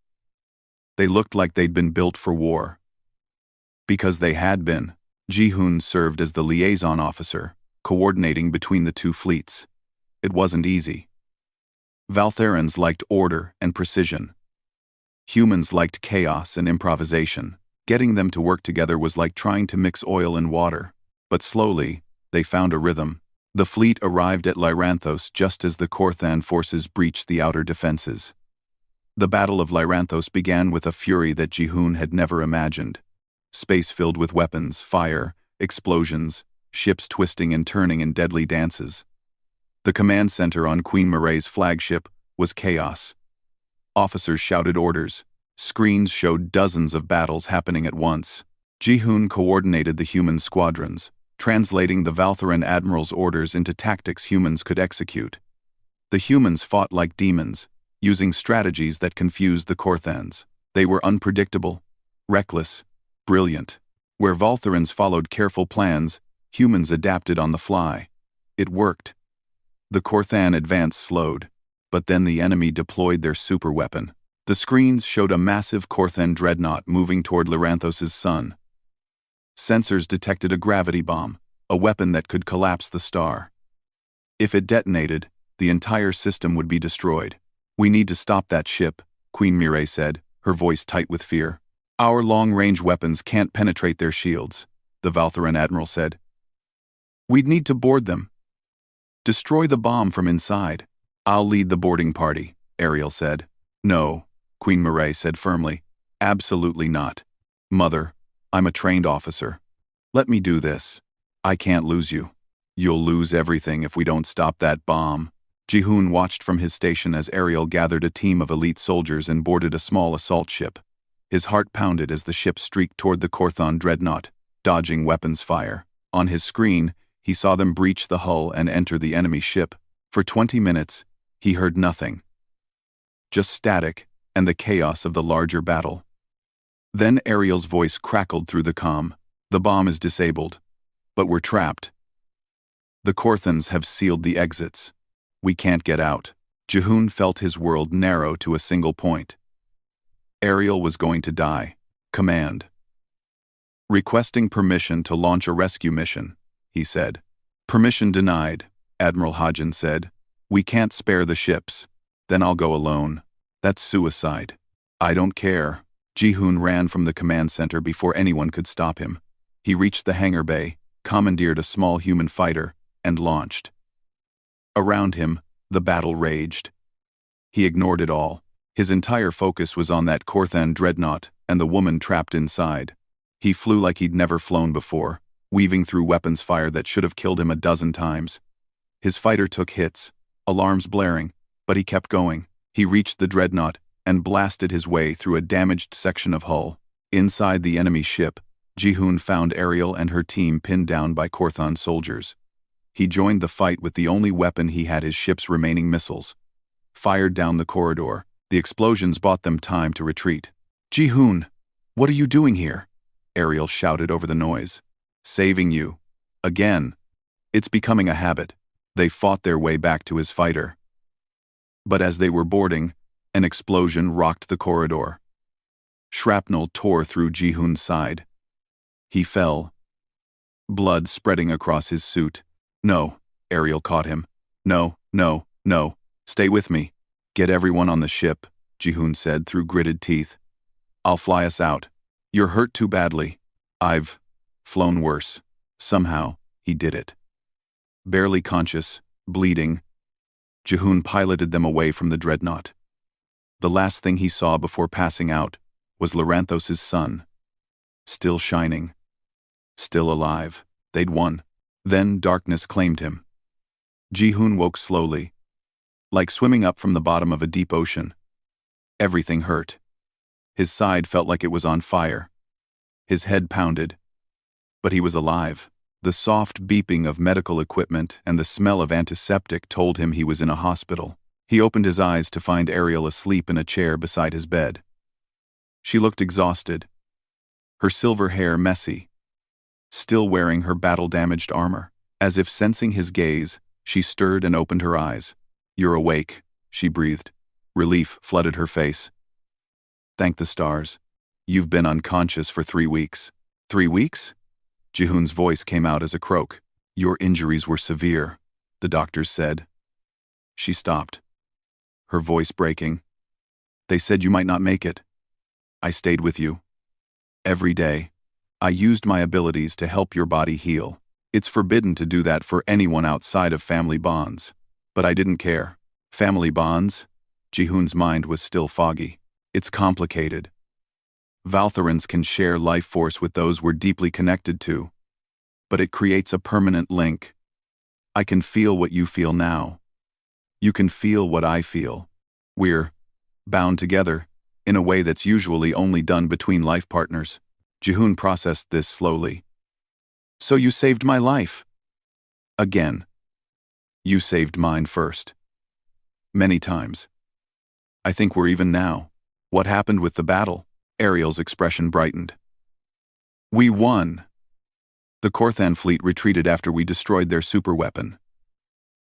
They looked like they'd been built for war. Because they had been, Jihoon served as the liaison officer, coordinating between the two fleets. It wasn't easy. Valtherans liked order and precision. Humans liked chaos and improvisation. Getting them to work together was like trying to mix oil and water. But slowly, they found a rhythm. The fleet arrived at Lyranthos just as the Korthan forces breached the outer defenses. The Battle of Lyranthos began with a fury that Jihoon had never imagined. Space filled with weapons, fire, explosions, ships twisting and turning in deadly dances. The command center on Queen Marae's flagship was chaos. Officers shouted orders. Screens showed dozens of battles happening at once. Jihoon coordinated the human squadrons, translating the Valthoran admiral's orders into tactics humans could execute. The humans fought like demons, using strategies that confused the Korthans. They were unpredictable, reckless, brilliant. Where Valthorans followed careful plans, humans adapted on the fly. It worked. The Korthan advance slowed, but then the enemy deployed their superweapon. The screens showed a massive Korthan dreadnought moving toward Lyranthos' sun. Sensors detected a gravity bomb, a weapon that could collapse the star. If it detonated, the entire system would be destroyed. We need to stop that ship, Queen Mirae said, her voice tight with fear. Our long-range weapons can't penetrate their shields, the Valthoran admiral said. We'd need to board them. Destroy the bomb from inside. I'll lead the boarding party, Ariel said. No, Queen Mirae said firmly. Absolutely not. Mother, I'm a trained officer. Let me do this. I can't lose you. You'll lose everything if we don't stop that bomb. Jihoon watched from his station as Ariel gathered a team of elite soldiers and boarded a small assault ship. His heart pounded as the ship streaked toward the Korthon dreadnought, dodging weapons fire. On his screen, he saw them breach the hull and enter the enemy ship. For 20 minutes, he heard nothing. Just static and the chaos of the larger battle. Then Ariel's voice crackled through the comm. The bomb is disabled, but we're trapped. The Korthans have sealed the exits. We can't get out. Jihoon felt his world narrow to a single point. Ariel was going to die. Command. Requesting permission to launch a rescue mission, he said. Permission denied, Admiral Hodgin said. We can't spare the ships. Then I'll go alone. That's suicide. I don't care. Jihoon ran from the command center before anyone could stop him. He reached the hangar bay, commandeered a small human fighter, and launched. Around him, the battle raged. He ignored it all. His entire focus was on that Korthan dreadnought and the woman trapped inside. He flew like he'd never flown before, weaving through weapons fire that should have killed him a dozen times. His fighter took hits, alarms blaring, but he kept going. He reached the dreadnought and blasted his way through a damaged section of hull. Inside the enemy ship, Jihoon found Ariel and her team pinned down by Korthon soldiers. He joined the fight with the only weapon he had, his ship's remaining missiles. Fired down the corridor, the explosions bought them time to retreat. Jihoon, what are you doing here? Ariel shouted over the noise. Saving you. Again. It's becoming a habit. They fought their way back to his fighter. But as they were boarding, an explosion rocked the corridor. Shrapnel tore through Jihoon's side. He fell, blood spreading across his suit. No, Ariel caught him. No, no, no, stay with me. Get everyone on the ship, Jihoon said through gritted teeth. I'll fly us out. You're hurt too badly. I've flown worse. Somehow, he did it. Barely conscious, bleeding, Jihoon piloted them away from the dreadnought. The last thing he saw before passing out was Lyranthos' son. still shining, still alive. They'd won. Then darkness claimed him. Ji-hoon woke slowly, like swimming up from the bottom of a deep ocean. Everything hurt. His side felt like it was on fire. His head pounded. But he was alive. The soft beeping of medical equipment and the smell of antiseptic told him he was in a hospital. He opened his eyes to find Ariel asleep in a chair beside his bed. She looked exhausted, her silver hair messy, still wearing her battle-damaged armor. As if sensing his gaze, she stirred and opened her eyes. "You're awake," she breathed. Relief flooded her face. "Thank the stars. You've been unconscious for 3 weeks." 3 weeks? Ji-hoon's voice came out as a croak. "Your injuries were severe," the doctors said. She stopped, her voice breaking. "They said you might not make it. I stayed with you. Every day. I used my abilities to help your body heal. It's forbidden to do that for anyone outside of family bonds. But I didn't care." Family bonds? Ji-hoon's mind was still foggy. "It's complicated. Valthorans can share life force with those we're deeply connected to. But it creates a permanent link. I can feel what you feel now. You can feel what I feel. We're bound together in a way that's usually only done between life partners." Ji-hoon processed this slowly. "So you saved my life." "Again. You saved mine first. Many times. I think we're even now." "What happened with the battle?" Ariel's expression brightened. "We won. The Korthan fleet retreated after we destroyed their superweapon.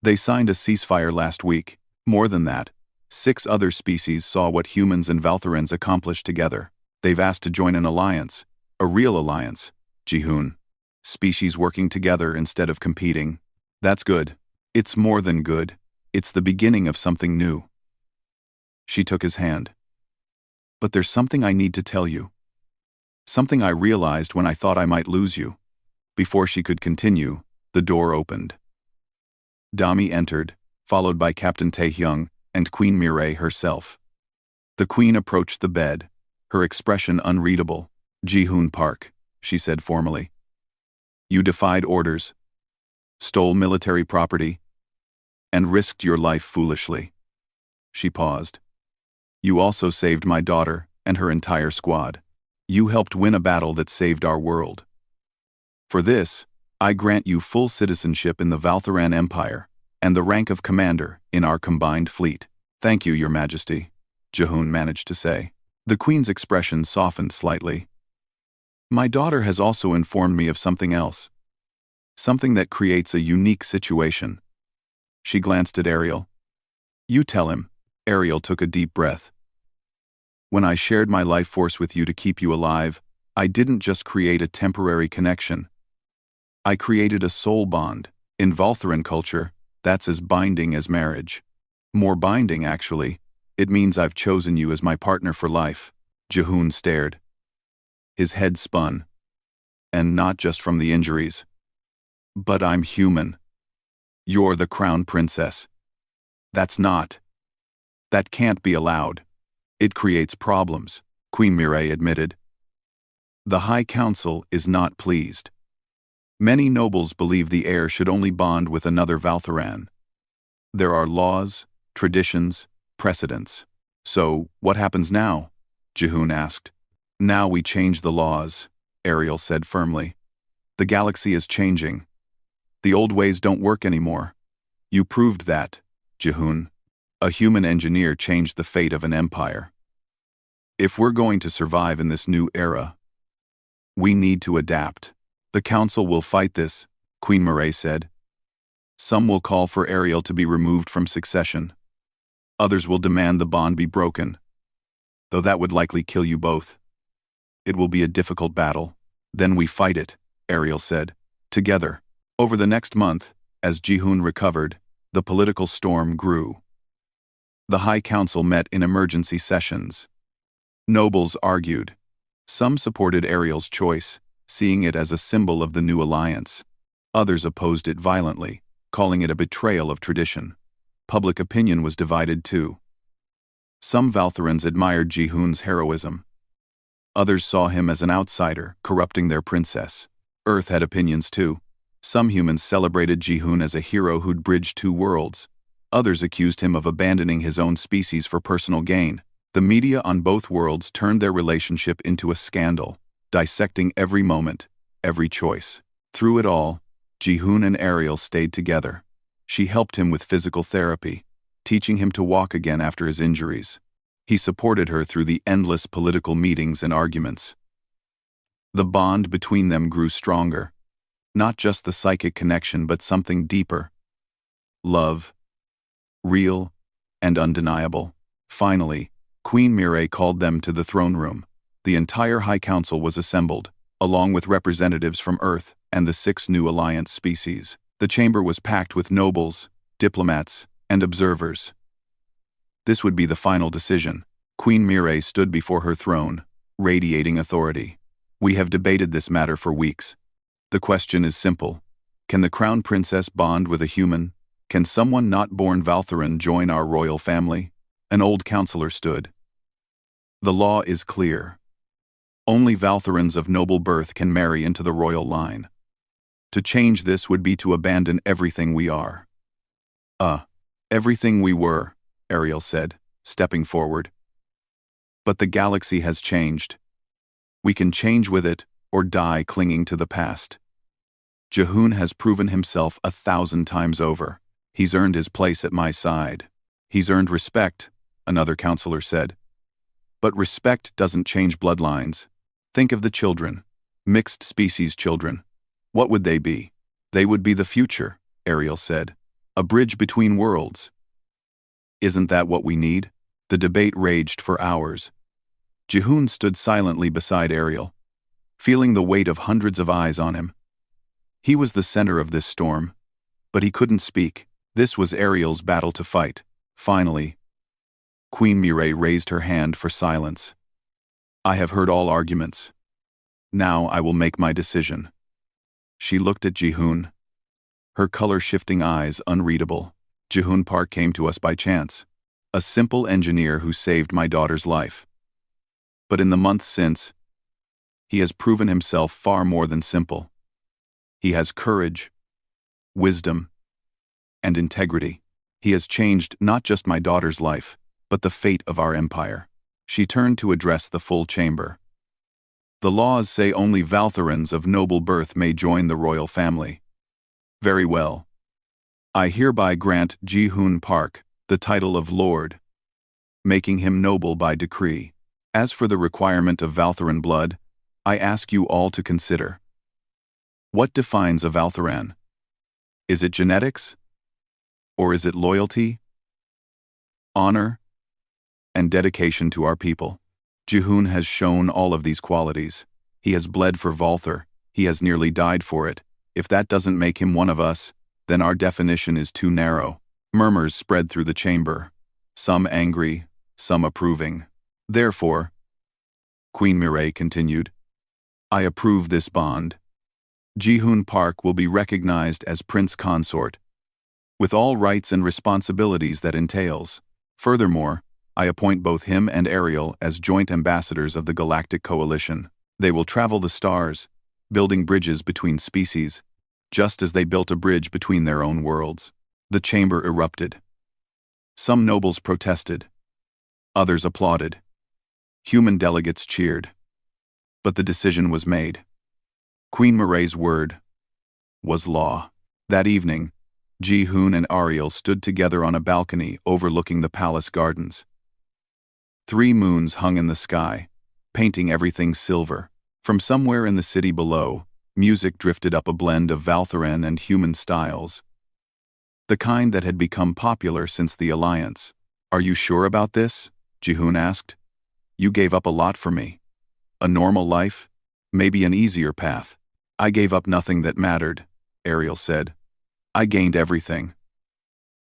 They signed a ceasefire last week. More than that, 6 other species saw what humans and Valthorans accomplished together. They've asked to join an alliance, a real alliance, Ji-hoon. Species working together instead of competing. That's good. It's more than good. It's the beginning of something new." She took his hand. "But there's something I need to tell you. Something I realized when I thought I might lose you." Before she could continue, the door opened. Dami entered, followed by Captain Taehyung and Queen Mireille herself. The queen approached the bed, her expression unreadable. "Ji-hoon Park," she said formally. "You defied orders, stole military property, and risked your life foolishly." She paused. "You also saved my daughter and her entire squad. You helped win a battle that saved our world. For this, I grant you full citizenship in the Valthoran Empire and the rank of commander in our combined fleet." "Thank you, Your Majesty," Ji-hoon managed to say. The queen's expression softened slightly. "My daughter has also informed me of something else. Something that creates a unique situation." She glanced at Ariel. "You tell him." Ariel took a deep breath. "When I shared my life force with you to keep you alive, I didn't just create a temporary connection. I created a soul bond. In Valthoran culture, that's as binding as marriage. More binding, actually. It means I've chosen you as my partner for life." Ji-hoon stared. His head spun. "And not just from the injuries. But I'm human. You're the crown princess. That's not. That can't be allowed. It creates problems," Queen Mireille admitted. "The High Council is not pleased. Many nobles believe the heir should only bond with another Valthoran. There are laws, traditions, precedents." "So, what happens now?" Ji-hoon asked. "Now we change the laws," Ariel said firmly. "The galaxy is changing. The old ways don't work anymore. You proved that, Ji-hoon. A human engineer changed the fate of an empire. If we're going to survive in this new era, we need to adapt. The council will fight this," Queen Mireille said. "Some will call for Ariel to be removed from succession. Others will demand the bond be broken. Though that would likely kill you both. It will be a difficult battle. Then we fight it," Ariel said. "Together." Over the next month, as Ji-hoon recovered, the political storm grew. The High Council met in emergency sessions. Nobles argued. Some supported Ariel's choice, seeing it as a symbol of the new alliance. Others opposed it violently, calling it a betrayal of tradition. Public opinion was divided too. Some Valthorans admired Ji-hoon's heroism. Others saw him as an outsider, corrupting their princess. Earth had opinions too. Some humans celebrated Ji-hoon as a hero who'd bridged two worlds. Others accused him of abandoning his own species for personal gain. The media on both worlds turned their relationship into a scandal, dissecting every moment, every choice. Through it all, Ji-hoon and Ariel stayed together. She helped him with physical therapy, teaching him to walk again after his injuries. He supported her through the endless political meetings and arguments. The bond between them grew stronger. Not just the psychic connection but something deeper. Love. Real and undeniable. Finally, Queen Mireille called them to the throne room. The entire High Council was assembled, along with representatives from Earth and the 6 new Alliance species. The chamber was packed with nobles, diplomats, and observers. This would be the final decision. Queen Mireille stood before her throne, radiating authority. We have debated this matter for weeks. The question is simple. Can the Crown Princess bond with a human? Can someone not born Valtharan join our royal family? An old counselor stood. The law is clear. Only Valtharans of noble birth can marry into the royal line. To change this would be to abandon everything we are. Everything we were, Ariel said, stepping forward. But the galaxy has changed. We can change with it or die clinging to the past. Ji-hoon has proven himself 1,000 times over. He's earned his place at my side. He's earned respect, another counselor said. But respect doesn't change bloodlines. Think of the children, mixed species children. What would they be? They would be the future, Ariel said. A bridge between worlds. Isn't that what we need? The debate raged for hours. Ji-hoon stood silently beside Ariel, feeling the weight of hundreds of eyes on him. He was the center of this storm, but he couldn't speak. This was Ariel's battle to fight. Finally, Queen Mireille raised her hand for silence. I have heard all arguments. Now I will make my decision. She looked at Ji-hoon, her color-shifting eyes unreadable. Ji-hoon Park came to us by chance, a simple engineer who saved my daughter's life. But in the months since, he has proven himself far more than simple. He has courage, wisdom, and integrity. He has changed not just my daughter's life, but the fate of our empire. She turned to address the full chamber. The laws say only Valtharans of noble birth may join the royal family. Very well. I hereby grant Ji-hoon Park the title of Lord, making him noble by decree. As for the requirement of Valtharan blood, I ask you all to consider. What defines a Valtharan? Is it genetics? Or is it loyalty, honor, and dedication to our people? Ji-hoon has shown all of these qualities. He has bled for Valthar. He has nearly died for it. If that doesn't make him one of us, then our definition is too narrow. Murmurs spread through the chamber, some angry, some approving. Therefore, Queen Mireille continued, I approve this bond. Ji-hoon Park will be recognized as Prince Consort, with all rights and responsibilities that entails. Furthermore, I appoint both him and Ariel as joint ambassadors of the Galactic Coalition. They will travel the stars, building bridges between species, just as they built a bridge between their own worlds. The chamber erupted. Some nobles protested. Others applauded. Human delegates cheered. But the decision was made. Queen Mireille's word was law. That evening, Ji-hoon and Ariel stood together on a balcony overlooking the palace gardens. 3 moons hung in the sky, painting everything silver. From somewhere in the city below, music drifted up a blend of Valtharan and human styles. The kind that had become popular since the Alliance. Are you sure about this? Ji-hoon asked. You gave up a lot for me. A normal life? Maybe an easier path. I gave up nothing that mattered, Ariel said. I gained everything.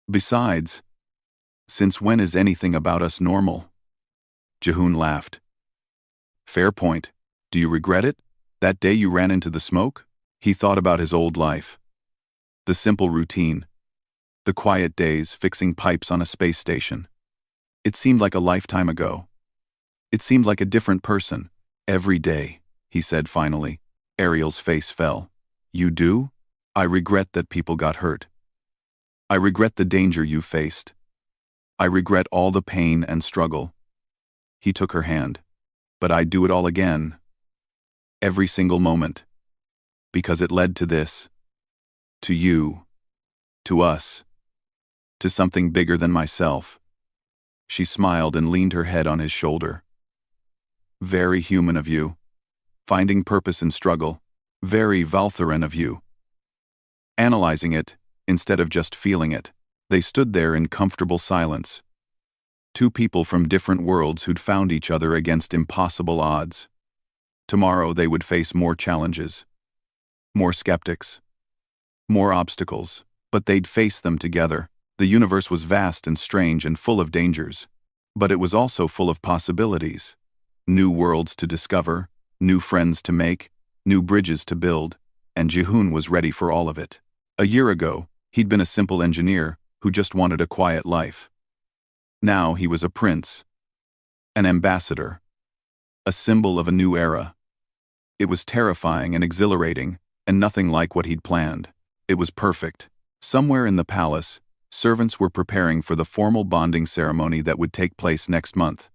Besides, since when is anything about us normal? Ji-hoon laughed. Fair point. Do you regret it? That day you ran into the smoke? He thought about his old life. The simple routine. The quiet days fixing pipes on a space station. It seemed like a lifetime ago. It seemed like a different person. Every day, he said finally. Ariel's face fell. You do? I regret that people got hurt. I regret the danger you faced. I regret all the pain and struggle. He took her hand. But I'd do it all again. Every single moment. Because it led to this. To you. To us. To something bigger than myself. She smiled and leaned her head on his shoulder. Very human of you. Finding purpose in struggle. Very Valthuran of you. Analyzing it, instead of just feeling it, they stood there in comfortable silence. Two people from different worlds who'd found each other against impossible odds. Tomorrow they would face more challenges. More skeptics. More obstacles, but they'd face them together. The universe was vast and strange and full of dangers, but it was also full of possibilities. New worlds to discover, new friends to make, new bridges to build, and Jihoon was ready for all of it. A year ago, he'd been a simple engineer who just wanted a quiet life. Now he was a prince, an ambassador, a symbol of a new era. It was terrifying and exhilarating, and nothing like what he'd planned. It was perfect. Somewhere in the palace, servants were preparing for the formal bonding ceremony that would take place next month.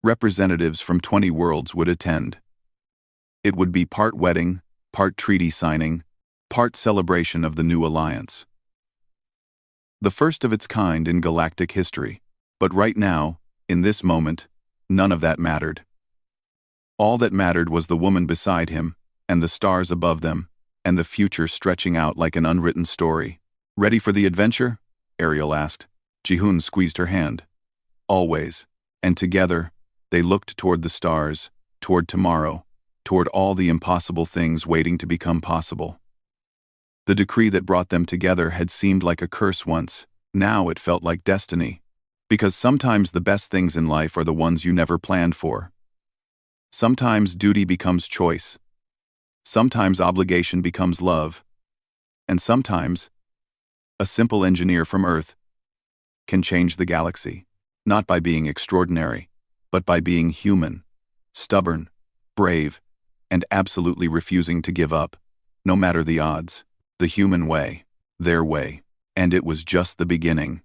Representatives from 20 worlds would attend. It would be part wedding, part treaty signing, part celebration of the new alliance. The first of its kind in galactic history. But right now, in this moment, none of that mattered. All that mattered was the woman beside him, and the stars above them, and the future stretching out like an unwritten story. Ready for the adventure? Ariel asked. Jihoon squeezed her hand. Always. And together, they looked toward the stars, toward tomorrow, toward all the impossible things waiting to become possible. The decree that brought them together had seemed like a curse once. Now it felt like destiny. Because sometimes the best things in life are the ones you never planned for. Sometimes duty becomes choice. Sometimes obligation becomes love. And sometimes, a simple engineer from Earth can change the galaxy, not by being extraordinary, but by being human, stubborn, brave, and absolutely refusing to give up, no matter the odds. The human way, their way, and it was just the beginning.